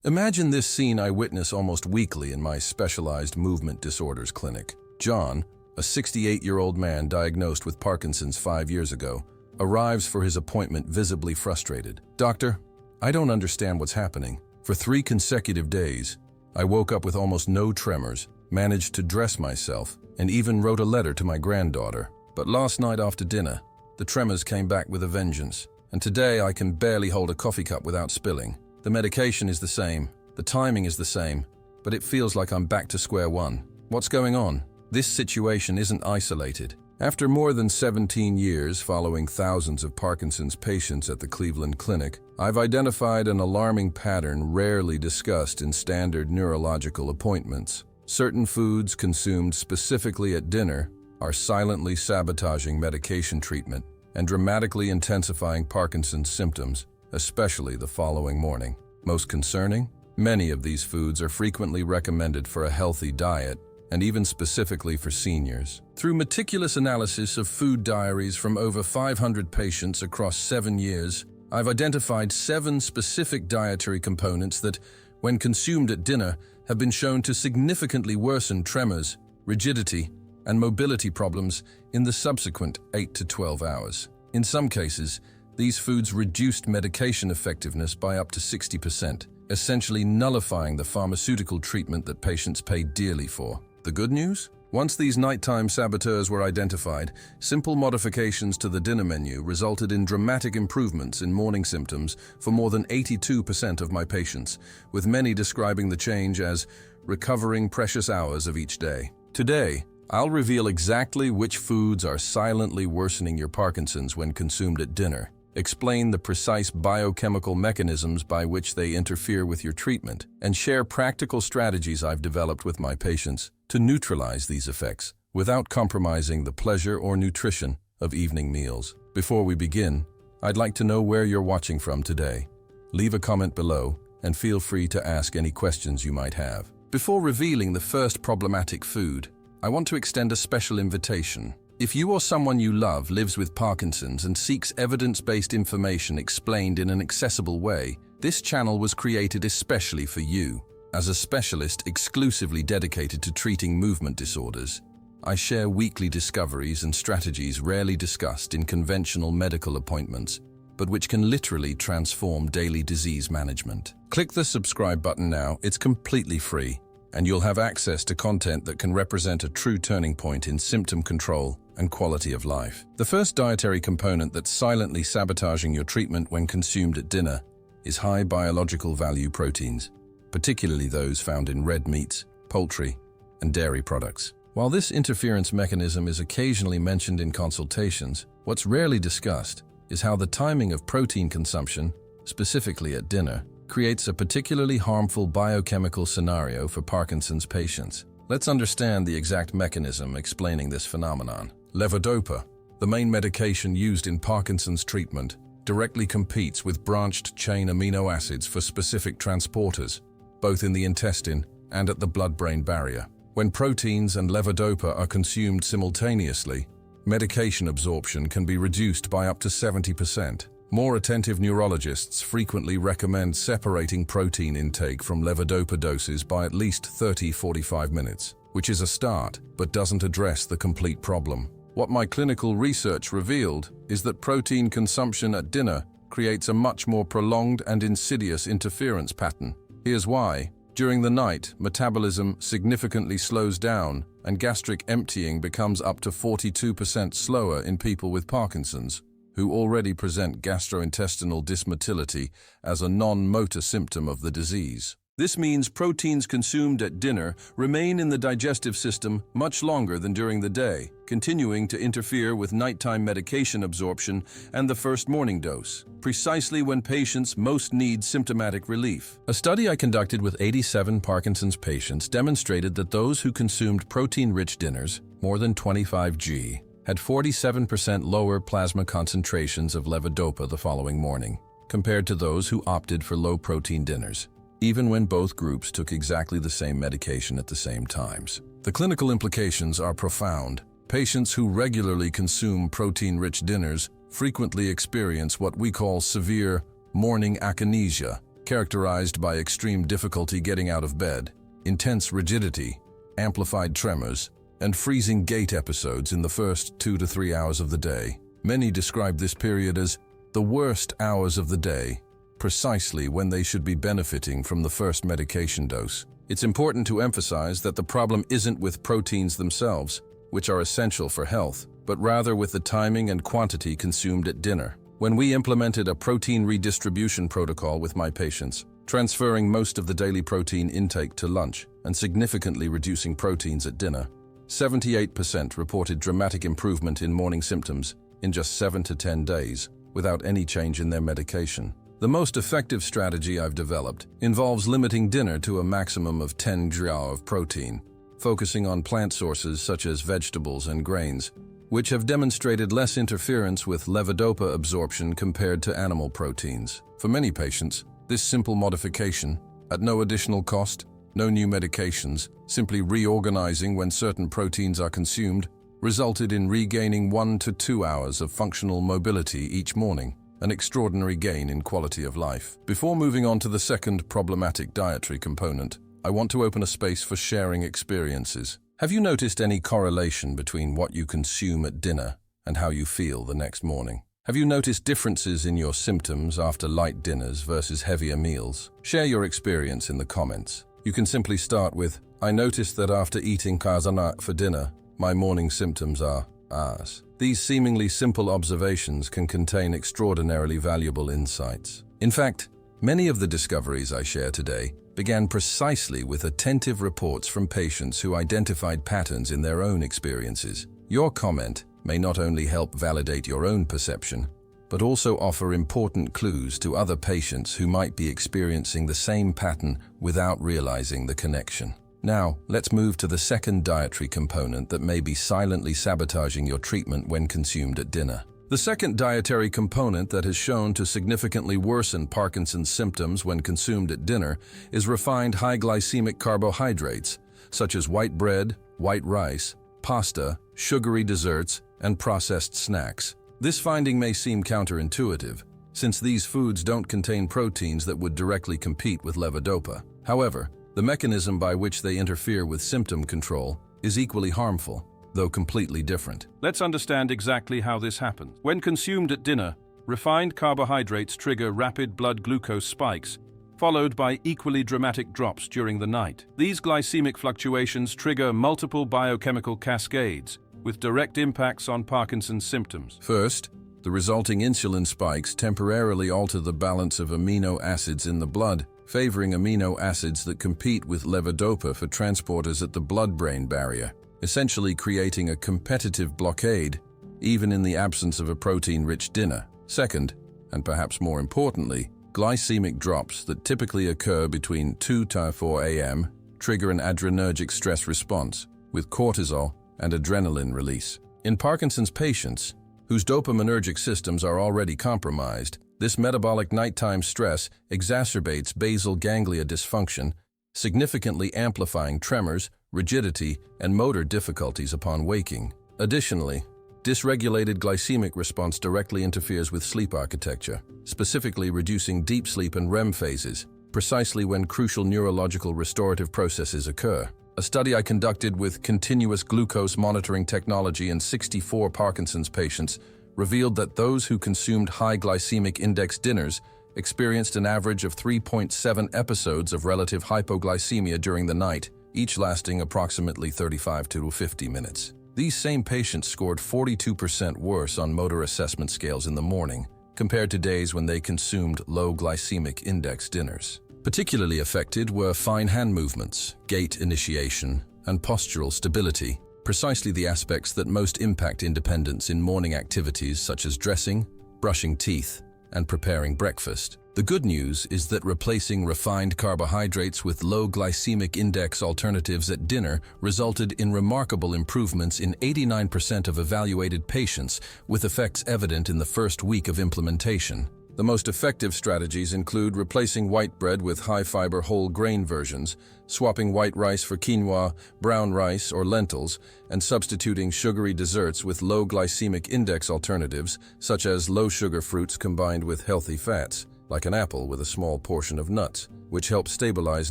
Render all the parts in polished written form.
Imagine this scene I witness almost weekly in my specialized movement disorders clinic. John, a 68-year-old man diagnosed with Parkinson's 5 years ago, arrives for his appointment visibly frustrated. "Doctor, I don't understand what's happening. For 3 consecutive days, I woke up with almost no tremors, managed to dress myself, and even wrote a letter to my granddaughter. But last night after dinner, the tremors came back with a vengeance, and today I can barely hold a coffee cup without spilling. The medication is the same, the timing is the same, but it feels like I'm back to square one. What's going on?" This situation isn't isolated. After more than 17 years following thousands of Parkinson's patients at the Cleveland Clinic, I've identified an alarming pattern rarely discussed in standard neurological appointments. Certain foods consumed specifically at dinner are silently sabotaging medication treatment and dramatically intensifying Parkinson's symptoms, especially the following morning. Most concerning? Many of these foods are frequently recommended for a healthy diet, and even specifically for seniors. Through meticulous analysis of food diaries from over 500 patients across 7 years, I've identified 7 specific dietary components that, when consumed at dinner, have been shown to significantly worsen tremors, rigidity, and mobility problems in the subsequent 8 to 12 hours. In some cases, these foods reduced medication effectiveness by up to 60%, essentially nullifying the pharmaceutical treatment that patients pay dearly for. The good news? Once these nighttime saboteurs were identified, simple modifications to the dinner menu resulted in dramatic improvements in morning symptoms for more than 82% of my patients, with many describing the change as recovering precious hours of each day. Today, I'll reveal exactly which foods are silently worsening your Parkinson's when consumed at dinner, explain the precise biochemical mechanisms by which they interfere with your treatment, and share practical strategies I've developed with my patients to neutralize these effects without compromising the pleasure or nutrition of evening meals. Before we begin, I'd like to know where you're watching from today. Leave a comment below and feel free to ask any questions you might have. Before revealing the first problematic food, I want to extend a special invitation. If you or someone you love lives with Parkinson's and seeks evidence-based information explained in an accessible way, this channel was created especially for you. As a specialist exclusively dedicated to treating movement disorders, I share weekly discoveries and strategies rarely discussed in conventional medical appointments, but which can literally transform daily disease management. Click the subscribe button now. It's completely free, and you'll have access to content that can represent a true turning point in symptom control and quality of life. The first dietary component that's silently sabotaging your treatment when consumed at dinner is high biological value proteins, particularly those found in red meats, poultry, and dairy products. While this interference mechanism is occasionally mentioned in consultations, what's rarely discussed is how the timing of protein consumption, specifically at dinner, creates a particularly harmful biochemical scenario for Parkinson's patients. Let's understand the exact mechanism explaining this phenomenon. Levodopa, the main medication used in Parkinson's treatment, directly competes with branched-chain amino acids for specific transporters, both in the intestine and at the blood-brain barrier. When proteins and levodopa are consumed simultaneously, medication absorption can be reduced by up to 70%. More attentive neurologists frequently recommend separating protein intake from levodopa doses by at least 30-45 minutes, which is a start, but doesn't address the complete problem. What my clinical research revealed is that protein consumption at dinner creates a much more prolonged and insidious interference pattern. Here's why. During the night, metabolism significantly slows down and gastric emptying becomes up to 42% slower in people with Parkinson's, who already present gastrointestinal dysmotility as a non-motor symptom of the disease. This means proteins consumed at dinner remain in the digestive system much longer than during the day, continuing to interfere with nighttime medication absorption and the first morning dose, precisely when patients most need symptomatic relief. A study I conducted with 87 Parkinson's patients demonstrated that those who consumed protein-rich dinners, more than 25 g, had 47% lower plasma concentrations of levodopa the following morning, compared to those who opted for low-protein dinners, even when both groups took exactly the same medication at the same times. The clinical implications are profound. Patients who regularly consume protein-rich dinners frequently experience what we call severe morning akinesia, characterized by extreme difficulty getting out of bed, intense rigidity, amplified tremors, and freezing gait episodes in the first 2 to 3 hours of the day. Many describe this period as the worst hours of the day, precisely when they should be benefiting from the first medication dose. It's important to emphasize that the problem isn't with proteins themselves, which are essential for health, but rather with the timing and quantity consumed at dinner. When we implemented a protein redistribution protocol with my patients, transferring most of the daily protein intake to lunch and significantly reducing proteins at dinner, 78% reported dramatic improvement in morning symptoms in just 7 to 10 days without any change in their medication. The most effective strategy I've developed involves limiting dinner to a maximum of 10 grams of protein, focusing on plant sources such as vegetables and grains, which have demonstrated less interference with levodopa absorption compared to animal proteins. For many patients, this simple modification, at no additional cost, no new medications, simply reorganizing when certain proteins are consumed, resulted in regaining 1 to 2 hours of functional mobility each morning, an extraordinary gain in quality of life. Before moving on to the second problematic dietary component, I want to open a space for sharing experiences. Have you noticed any correlation between what you consume at dinner and how you feel the next morning? Have you noticed differences in your symptoms after light dinners versus heavier meals? Share your experience in the comments. You can simply start with, I noticed that after eating kazana for dinner, my morning symptoms are as. These seemingly simple observations can contain extraordinarily valuable insights. In fact, many of the discoveries I share today began precisely with attentive reports from patients who identified patterns in their own experiences. Your comment may not only help validate your own perception, but also offer important clues to other patients who might be experiencing the same pattern without realizing the connection. Now, let's move to the second dietary component that may be silently sabotaging your treatment when consumed at dinner. The second dietary component that has shown to significantly worsen Parkinson's symptoms when consumed at dinner is refined high glycemic carbohydrates, such as white bread, white rice, pasta, sugary desserts, and processed snacks. This finding may seem counterintuitive, since these foods don't contain proteins that would directly compete with levodopa. However, the mechanism by which they interfere with symptom control is equally harmful, though completely different. Let's understand exactly how this happens. When consumed at dinner, refined carbohydrates trigger rapid blood glucose spikes, followed by equally dramatic drops during the night. These glycemic fluctuations trigger multiple biochemical cascades, with direct impacts on Parkinson's symptoms. First, the resulting insulin spikes temporarily alter the balance of amino acids in the blood, favoring amino acids that compete with levodopa for transporters at the blood-brain barrier, essentially creating a competitive blockade, even in the absence of a protein-rich dinner. Second, and perhaps more importantly, glycemic drops that typically occur between 2 to 4 a.m. trigger an adrenergic stress response, with cortisol and adrenaline release. In Parkinson's patients, whose dopaminergic systems are already compromised, this metabolic nighttime stress exacerbates basal ganglia dysfunction, significantly amplifying tremors, rigidity, and motor difficulties upon waking. Additionally, dysregulated glycemic response directly interferes with sleep architecture, specifically reducing deep sleep and REM phases, precisely when crucial neurological restorative processes occur. A study I conducted with continuous glucose monitoring technology in 64 Parkinson's patients revealed that those who consumed high glycemic index dinners experienced an average of 3.7 episodes of relative hypoglycemia during the night, each lasting approximately 35 to 50 minutes. These same patients scored 42% worse on motor assessment scales in the morning, compared to days when they consumed low glycemic index dinners. Particularly affected were fine hand movements, gait initiation, and postural stability, precisely the aspects that most impact independence in morning activities such as dressing, brushing teeth, and preparing breakfast. The good news is that replacing refined carbohydrates with low glycemic index alternatives at dinner resulted in remarkable improvements in 89% of evaluated patients, with effects evident in the first week of implementation. The most effective strategies include replacing white bread with high-fiber whole grain versions, swapping white rice for quinoa, brown rice, or lentils, and substituting sugary desserts with low glycemic index alternatives, such as low-sugar fruits combined with healthy fats. like an apple with a small portion of nuts, which help stabilize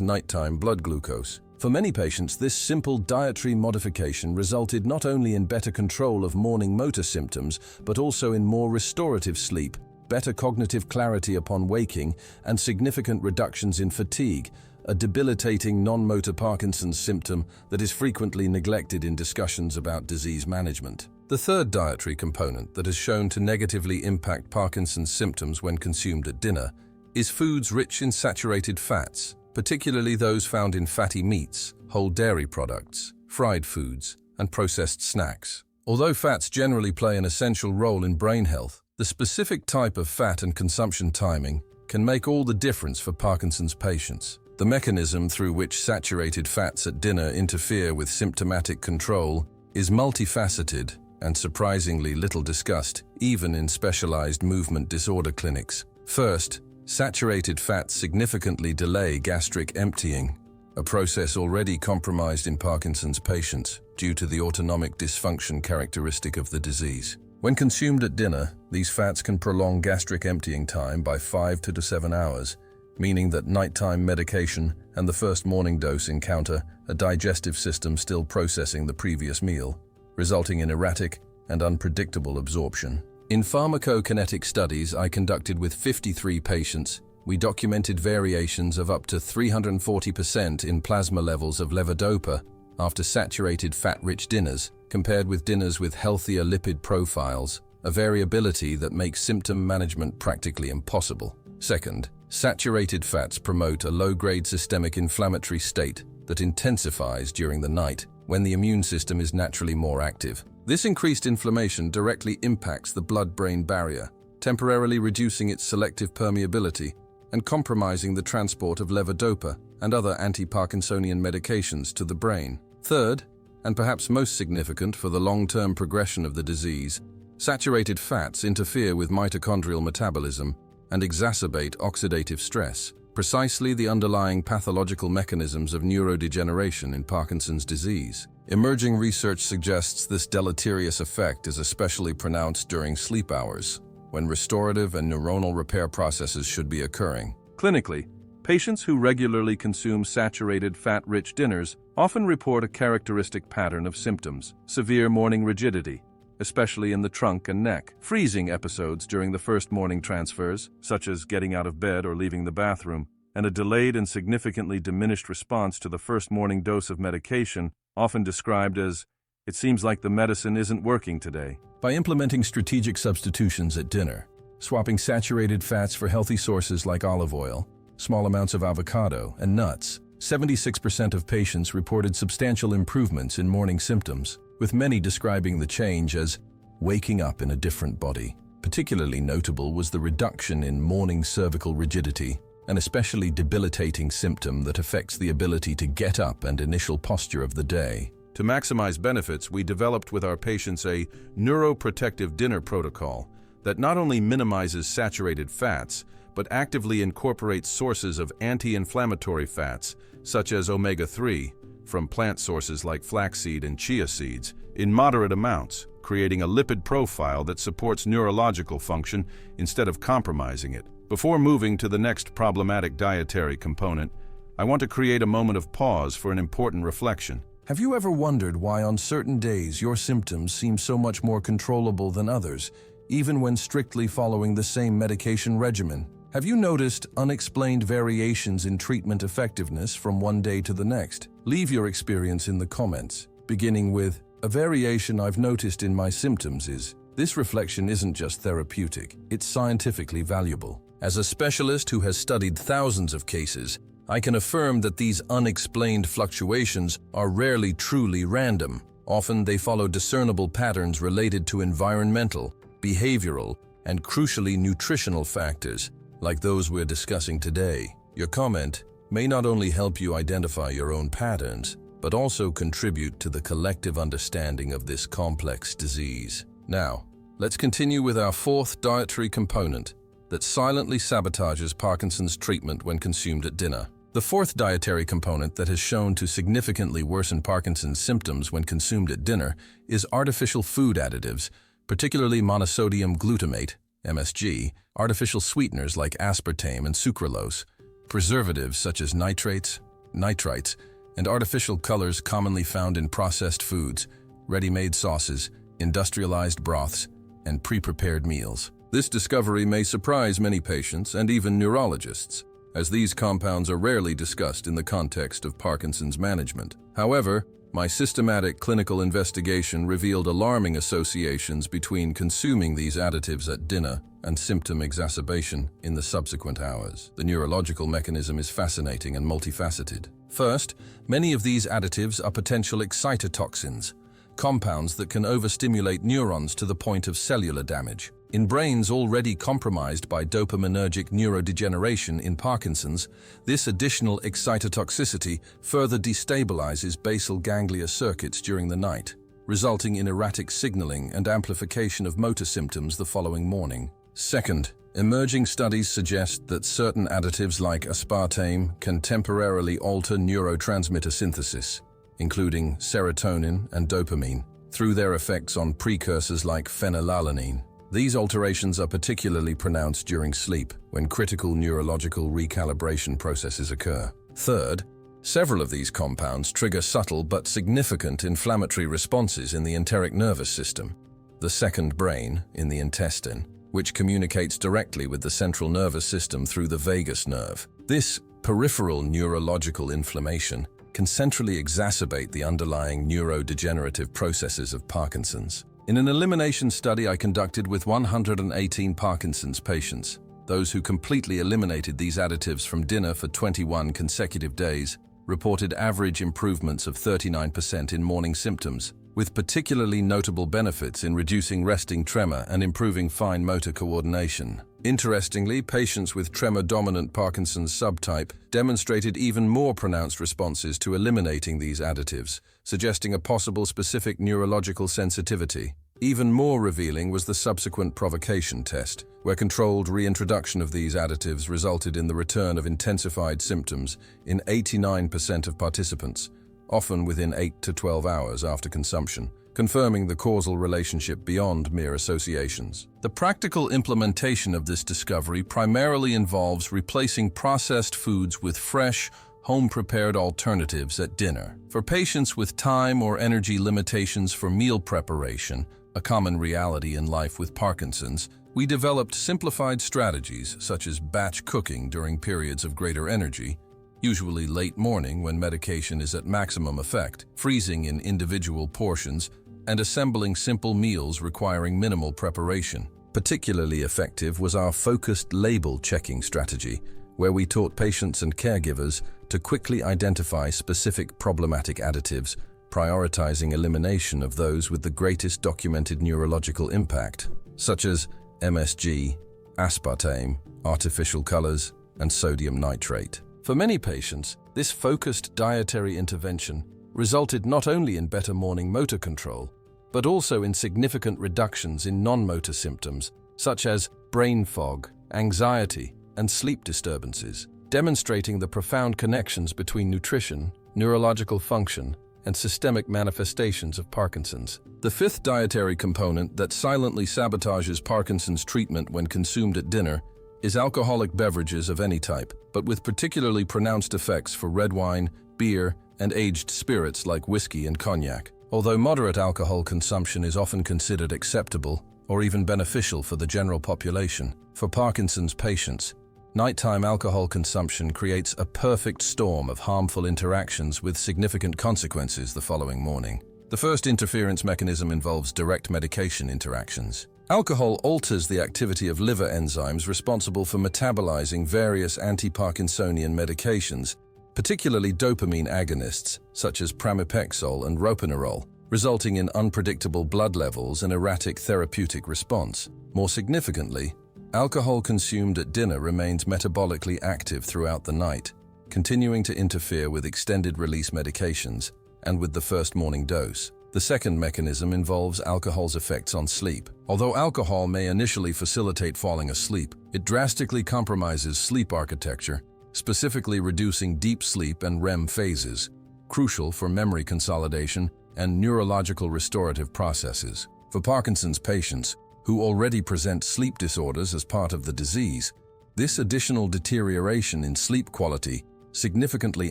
nighttime blood glucose. For many patients, this simple dietary modification resulted not only in better control of morning motor symptoms, but also in more restorative sleep, better cognitive clarity upon waking, and significant reductions in fatigue, a debilitating non-motor Parkinson's symptom that is frequently neglected in discussions about disease management. The third dietary component that has shown to negatively impact Parkinson's symptoms when consumed at dinner is foods rich in saturated fats, particularly those found in fatty meats, whole dairy products, fried foods, and processed snacks. Although fats generally play an essential role in brain health, the specific type of fat and consumption timing can make all the difference for Parkinson's patients. The mechanism through which saturated fats at dinner interfere with symptomatic control is multifaceted and surprisingly little discussed, even in specialized movement disorder clinics. First, saturated fats significantly delay gastric emptying, a process already compromised in Parkinson's patients due to the autonomic dysfunction characteristic of the disease. When consumed at dinner, these fats can prolong gastric emptying time by 5 to 7 hours, meaning that nighttime medication and the first morning dose encounter a digestive system still processing the previous meal, resulting in erratic and unpredictable absorption. In pharmacokinetic studies I conducted with 53 patients, we documented variations of up to 340% in plasma levels of levodopa after saturated fat-rich dinners, compared with dinners with healthier lipid profiles, a variability that makes symptom management practically impossible. Second, saturated fats promote a low-grade systemic inflammatory state that intensifies during the night when the immune system is naturally more active. This increased inflammation directly impacts the blood-brain barrier, temporarily reducing its selective permeability and compromising the transport of levodopa and other anti-Parkinsonian medications to the brain. Third, and perhaps most significant for the long-term progression of the disease, saturated fats interfere with mitochondrial metabolism and exacerbate oxidative stress, precisely the underlying pathological mechanisms of neurodegeneration in Parkinson's disease. Emerging research suggests this deleterious effect is especially pronounced during sleep hours, when restorative and neuronal repair processes should be occurring. Clinically, patients who regularly consume saturated fat-rich dinners often report a characteristic pattern of symptoms: severe morning rigidity, especially in the trunk and neck, freezing episodes during the first morning transfers, such as getting out of bed or leaving the bathroom, and a delayed and significantly diminished response to the first morning dose of medication, often described as, "It seems like the medicine isn't working today." By implementing strategic substitutions at dinner, swapping saturated fats for healthy sources like olive oil, small amounts of avocado, and nuts, 76% of patients reported substantial improvements in morning symptoms, with many describing the change as waking up in a different body. Particularly notable was the reduction in morning cervical rigidity, an especially debilitating symptom that affects the ability to get up and initial posture of the day. To maximize benefits, we developed with our patients a neuroprotective dinner protocol that not only minimizes saturated fats, but actively incorporates sources of anti-inflammatory fats, such as omega-3, from plant sources like flaxseed and chia seeds, in moderate amounts, creating a lipid profile that supports neurological function instead of compromising it. Before moving to the next problematic dietary component, I want to create a moment of pause for an important reflection. Have you ever wondered why on certain days your symptoms seem so much more controllable than others, even when strictly following the same medication regimen? Have you noticed unexplained variations in treatment effectiveness from one day to the next? Leave your experience in the comments, beginning with, "A variation I've noticed in my symptoms is..." This reflection isn't just therapeutic, it's scientifically valuable. As a specialist who has studied thousands of cases, I can affirm that these unexplained fluctuations are rarely truly random. Often they follow discernible patterns related to environmental, behavioral, and crucially nutritional factors, like those we're discussing today. Your comment may not only help you identify your own patterns, but also contribute to the collective understanding of this complex disease. Now, let's continue with our fourth dietary component that silently sabotages Parkinson's treatment when consumed at dinner. The fourth dietary component that has shown to significantly worsen Parkinson's symptoms when consumed at dinner is artificial food additives, particularly monosodium glutamate, MSG, artificial sweeteners like aspartame and sucralose, preservatives such as nitrates, nitrites, and artificial colors commonly found in processed foods, ready-made sauces, industrialized broths, and pre-prepared meals. This discovery may surprise many patients and even neurologists, as these compounds are rarely discussed in the context of Parkinson's management. However, my systematic clinical investigation revealed alarming associations between consuming these additives at dinner and symptom exacerbation in the subsequent hours. The neurological mechanism is fascinating and multifaceted. First, many of these additives are potential excitotoxins, compounds that can overstimulate neurons to the point of cellular damage. In brains already compromised by dopaminergic neurodegeneration in Parkinson's, this additional excitotoxicity further destabilizes basal ganglia circuits during the night, resulting in erratic signaling and amplification of motor symptoms the following morning. Second, emerging studies suggest that certain additives like aspartame can temporarily alter neurotransmitter synthesis, including serotonin and dopamine, through their effects on precursors like phenylalanine. These alterations are particularly pronounced during sleep, when critical neurological recalibration processes occur. Third, several of these compounds trigger subtle but significant inflammatory responses in the enteric nervous system, the second brain in the intestine, which communicates directly with the central nervous system through the vagus nerve. This peripheral neurological inflammation can centrally exacerbate the underlying neurodegenerative processes of Parkinson's. In an elimination study I conducted with 118 Parkinson's patients, those who completely eliminated these additives from dinner for 21 consecutive days reported average improvements of 39% in morning symptoms, with particularly notable benefits in reducing resting tremor and improving fine motor coordination. Interestingly, patients with tremor-dominant Parkinson's subtype demonstrated even more pronounced responses to eliminating these additives, suggesting a possible specific neurological sensitivity. Even more revealing was the subsequent provocation test, where controlled reintroduction of these additives resulted in the return of intensified symptoms in 89% of participants, often within 8 to 12 hours after consumption, confirming the causal relationship beyond mere associations. The practical implementation of this discovery primarily involves replacing processed foods with fresh, home-prepared alternatives at dinner. For patients with time or energy limitations for meal preparation, a common reality in life with Parkinson's, we developed simplified strategies such as batch cooking during periods of greater energy, usually late morning when medication is at maximum effect, freezing in individual portions, and assembling simple meals requiring minimal preparation. Particularly effective was our focused label checking strategy, where we taught patients and caregivers to quickly identify specific problematic additives, prioritizing elimination of those with the greatest documented neurological impact, such as MSG, aspartame, artificial colors, and sodium nitrate. For many patients, this focused dietary intervention resulted not only in better morning motor control, but also in significant reductions in non-motor symptoms, such as brain fog, anxiety, and sleep disturbances, demonstrating the profound connections between nutrition, neurological function, and systemic manifestations of Parkinson's. The fifth dietary component that silently sabotages Parkinson's treatment when consumed at dinner is alcoholic beverages of any type, but with particularly pronounced effects for red wine, beer, and aged spirits like whiskey and cognac. Although moderate alcohol consumption is often considered acceptable or even beneficial for the general population, for Parkinson's patients, nighttime alcohol consumption creates a perfect storm of harmful interactions with significant consequences the following morning. The first interference mechanism involves direct medication interactions. Alcohol alters the activity of liver enzymes responsible for metabolizing various anti-Parkinsonian medications, particularly dopamine agonists such as pramipexole and ropinirole, resulting in unpredictable blood levels and erratic therapeutic response. More significantly, alcohol consumed at dinner remains metabolically active throughout the night, continuing to interfere with extended-release medications and with the first morning dose. The second mechanism involves alcohol's effects on sleep. Although alcohol may initially facilitate falling asleep, it drastically compromises sleep architecture, specifically reducing deep sleep and REM phases, crucial for memory consolidation and neurological restorative processes. For Parkinson's patients, who already present sleep disorders as part of the disease, this additional deterioration in sleep quality significantly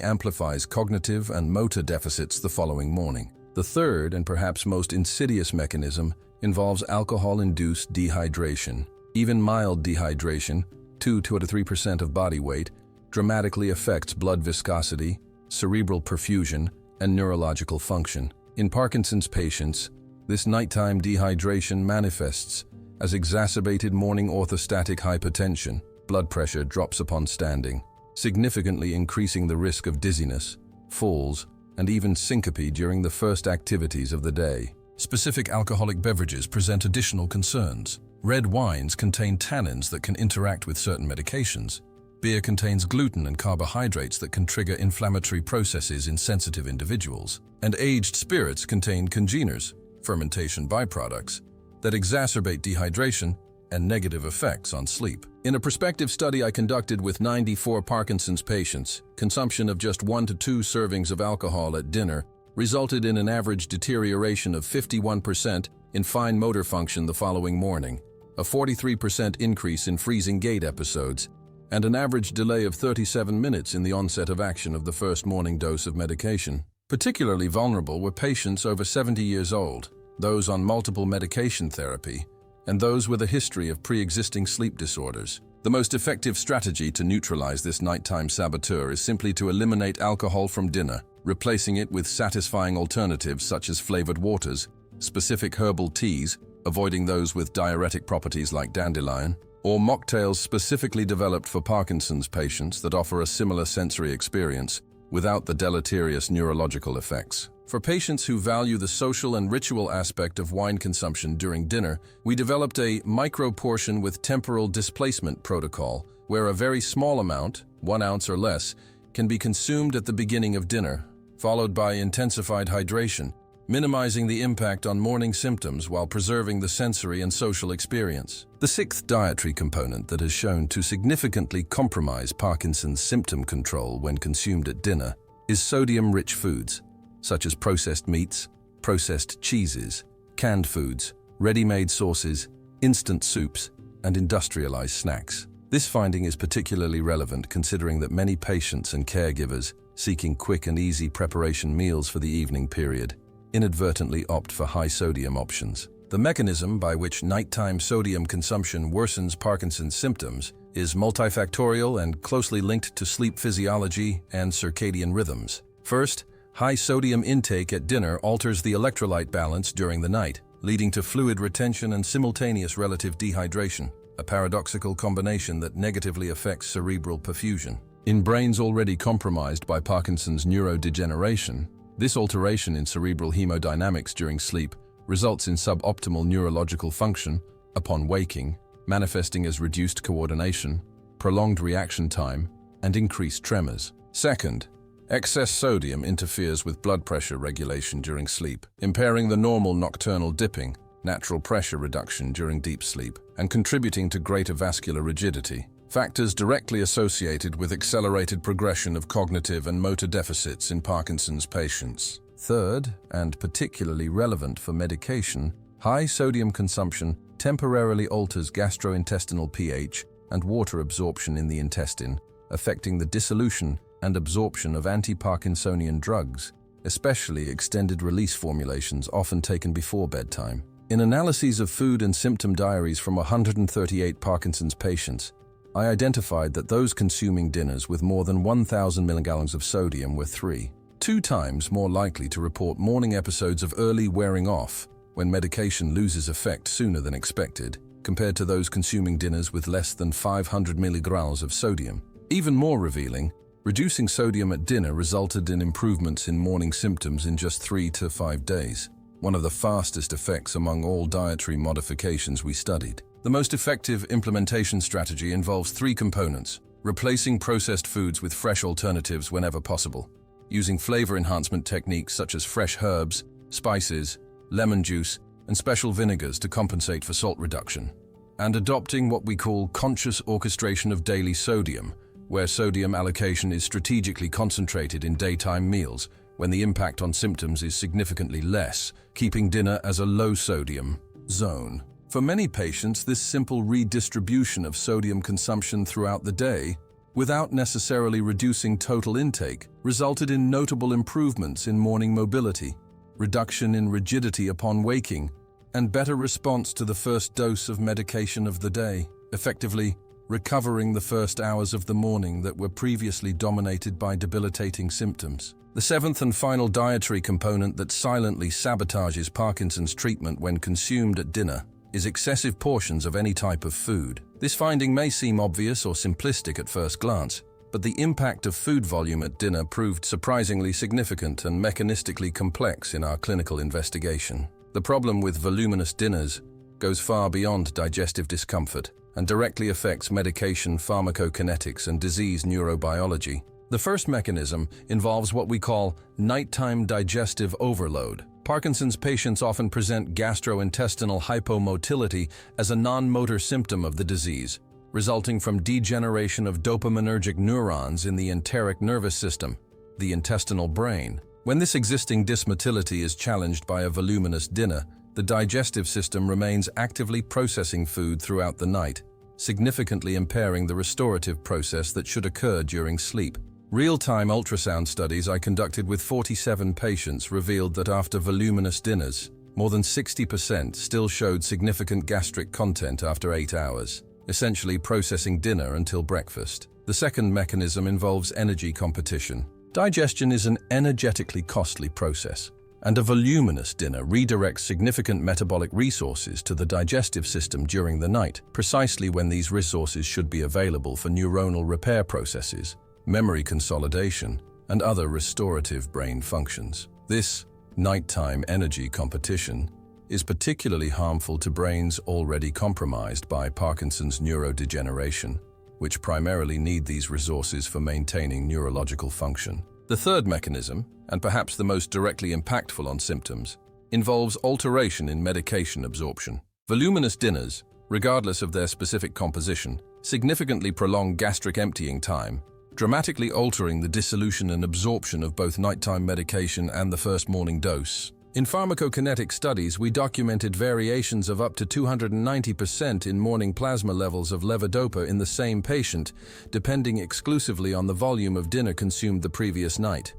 amplifies cognitive and motor deficits the following morning. The third and perhaps most insidious mechanism involves alcohol-induced dehydration. Even mild dehydration, 2 to 3% of body weight, dramatically affects blood viscosity, cerebral perfusion, and neurological function. In Parkinson's patients, this nighttime dehydration manifests as exacerbated morning orthostatic hypotension. Blood pressure drops upon standing, significantly increasing the risk of dizziness, falls, and even syncope during the first activities of the day. Specific alcoholic beverages present additional concerns. Red wines contain tannins that can interact with certain medications. Beer contains gluten and carbohydrates that can trigger inflammatory processes in sensitive individuals. And aged spirits contain congeners, fermentation byproducts, that exacerbate dehydration and negative effects on sleep. In a prospective study I conducted with 94 Parkinson's patients, consumption of just 1 to 2 servings of alcohol at dinner resulted in an average deterioration of 51% in fine motor function the following morning, a 43% increase in freezing gait episodes, and an average delay of 37 minutes in the onset of action of the first morning dose of medication. Particularly vulnerable were patients over 70 years old, those on multiple medication therapy, and those with a history of pre-existing sleep disorders. The most effective strategy to neutralize this nighttime saboteur is simply to eliminate alcohol from dinner, replacing it with satisfying alternatives such as flavored waters, specific herbal teas, avoiding those with diuretic properties like dandelion, or mocktails specifically developed for Parkinson's patients that offer a similar sensory experience without the deleterious neurological effects. For patients who value the social and ritual aspect of wine consumption during dinner, we developed a micro-portion with temporal displacement protocol, where a very small amount, 1 ounce or less, can be consumed at the beginning of dinner, followed by intensified hydration, minimizing the impact on morning symptoms while preserving the sensory and social experience. The sixth dietary component that has shown to significantly compromise Parkinson's symptom control when consumed at dinner is sodium-rich foods, such as processed meats, processed cheeses, canned foods, ready-made sauces, instant soups, and industrialized snacks. This finding is particularly relevant considering that many patients and caregivers seeking quick and easy preparation meals for the evening period inadvertently opt for high-sodium options. The mechanism by which nighttime sodium consumption worsens Parkinson's symptoms is multifactorial and closely linked to sleep physiology and circadian rhythms. First, high sodium intake at dinner alters the electrolyte balance during the night, leading to fluid retention and simultaneous relative dehydration, a paradoxical combination that negatively affects cerebral perfusion. In brains already compromised by Parkinson's neurodegeneration, this alteration in cerebral hemodynamics during sleep results in suboptimal neurological function upon waking, manifesting as reduced coordination, prolonged reaction time, and increased tremors. Second, excess sodium interferes with blood pressure regulation during sleep, impairing the normal nocturnal dipping, natural pressure reduction during deep sleep, and contributing to greater vascular rigidity, factors directly associated with accelerated progression of cognitive and motor deficits in Parkinson's patients. Third, and particularly relevant for medication, high sodium consumption temporarily alters gastrointestinal pH and water absorption in the intestine, affecting the dissolution and absorption of anti-Parkinsonian drugs, especially extended-release formulations often taken before bedtime. In analyses of food and symptom diaries from 138 Parkinson's patients, I identified that those consuming dinners with more than 1,000 milligrams of sodium were 2 times more likely to report morning episodes of early wearing off when medication loses effect sooner than expected, compared to those consuming dinners with less than 500 milligrams of sodium. Even more revealing, reducing sodium at dinner resulted in improvements in morning symptoms in just 3 to 5 days, one of the fastest effects among all dietary modifications we studied. The most effective implementation strategy involves 3 components: replacing processed foods with fresh alternatives whenever possible, using flavor enhancement techniques such as fresh herbs, spices, lemon juice, and special vinegars to compensate for salt reduction, and adopting what we call conscious orchestration of daily sodium, where sodium allocation is strategically concentrated in daytime meals when the impact on symptoms is significantly less, keeping dinner as a low-sodium zone. For many patients, this simple redistribution of sodium consumption throughout the day, without necessarily reducing total intake, resulted in notable improvements in morning mobility, reduction in rigidity upon waking, and better response to the first dose of medication of the day, effectively recovering the first hours of the morning that were previously dominated by debilitating symptoms. The seventh and final dietary component that silently sabotages Parkinson's treatment when consumed at dinner is excessive portions of any type of food. This finding may seem obvious or simplistic at first glance, but the impact of food volume at dinner proved surprisingly significant and mechanistically complex in our clinical investigation. The problem with voluminous dinners goes far beyond digestive discomfort and directly affects medication pharmacokinetics and disease neurobiology. The first mechanism involves what we call nighttime digestive overload. Parkinson's patients often present gastrointestinal hypomotility as a non-motor symptom of the disease, resulting from degeneration of dopaminergic neurons in the enteric nervous system, the intestinal brain. When this existing dysmotility is challenged by a voluminous dinner, the digestive system remains actively processing food throughout the night, significantly impairing the restorative process that should occur during sleep. Real-time ultrasound studies I conducted with 47 patients revealed that after voluminous dinners, more than 60% still showed significant gastric content after 8 hours, essentially processing dinner until breakfast. The second mechanism involves energy competition. Digestion is an energetically costly process, and a voluminous dinner redirects significant metabolic resources to the digestive system during the night, precisely when these resources should be available for neuronal repair processes, memory consolidation, and other restorative brain functions. This nighttime energy competition is particularly harmful to brains already compromised by Parkinson's neurodegeneration, which primarily need these resources for maintaining neurological function. The third mechanism, and perhaps the most directly impactful on symptoms, involves alteration in medication absorption. Voluminous dinners, regardless of their specific composition, significantly prolong gastric emptying time, dramatically altering the dissolution and absorption of both nighttime medication and the first morning dose. In pharmacokinetic studies, we documented variations of up to 290% in morning plasma levels of levodopa in the same patient, depending exclusively on the volume of dinner consumed the previous night.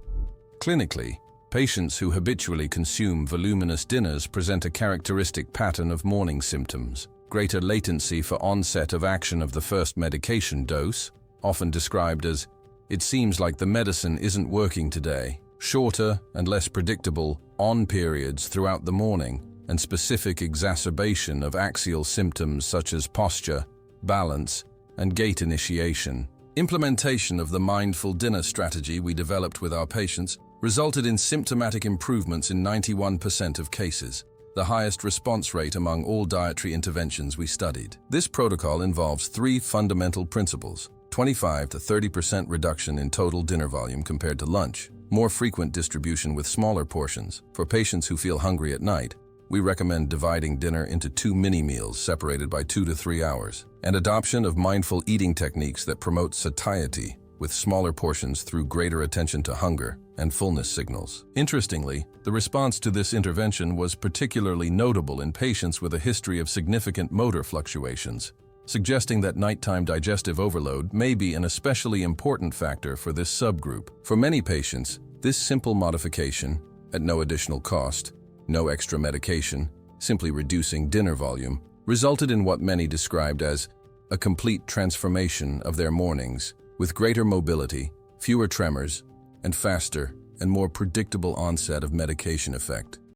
Clinically, patients who habitually consume voluminous dinners present a characteristic pattern of morning symptoms: greater latency for onset of action of the first medication dose, often described as, "It seems like the medicine isn't working today," shorter and less predictable on periods throughout the morning, and specific exacerbation of axial symptoms such as posture, balance, and gait initiation. Implementation of the mindful dinner strategy we developed with our patients resulted in symptomatic improvements in 91% of cases, the highest response rate among all dietary interventions we studied. This protocol involves 3 fundamental principles: 25 to 30% reduction in total dinner volume compared to lunch, more frequent distribution with smaller portions. For patients who feel hungry at night, we recommend dividing dinner into 2 mini-meals separated by 2 to 3 hours, and adoption of mindful eating techniques that promote satiety with smaller portions through greater attention to hunger and fullness signals. Interestingly, the response to this intervention was particularly notable in patients with a history of significant motor fluctuations, suggesting that nighttime digestive overload may be an especially important factor for this subgroup. For many patients, this simple modification, at no additional cost, no extra medication, simply reducing dinner volume, resulted in what many described as a complete transformation of their mornings, with greater mobility, fewer tremors, and faster and more predictable onset of medication effect.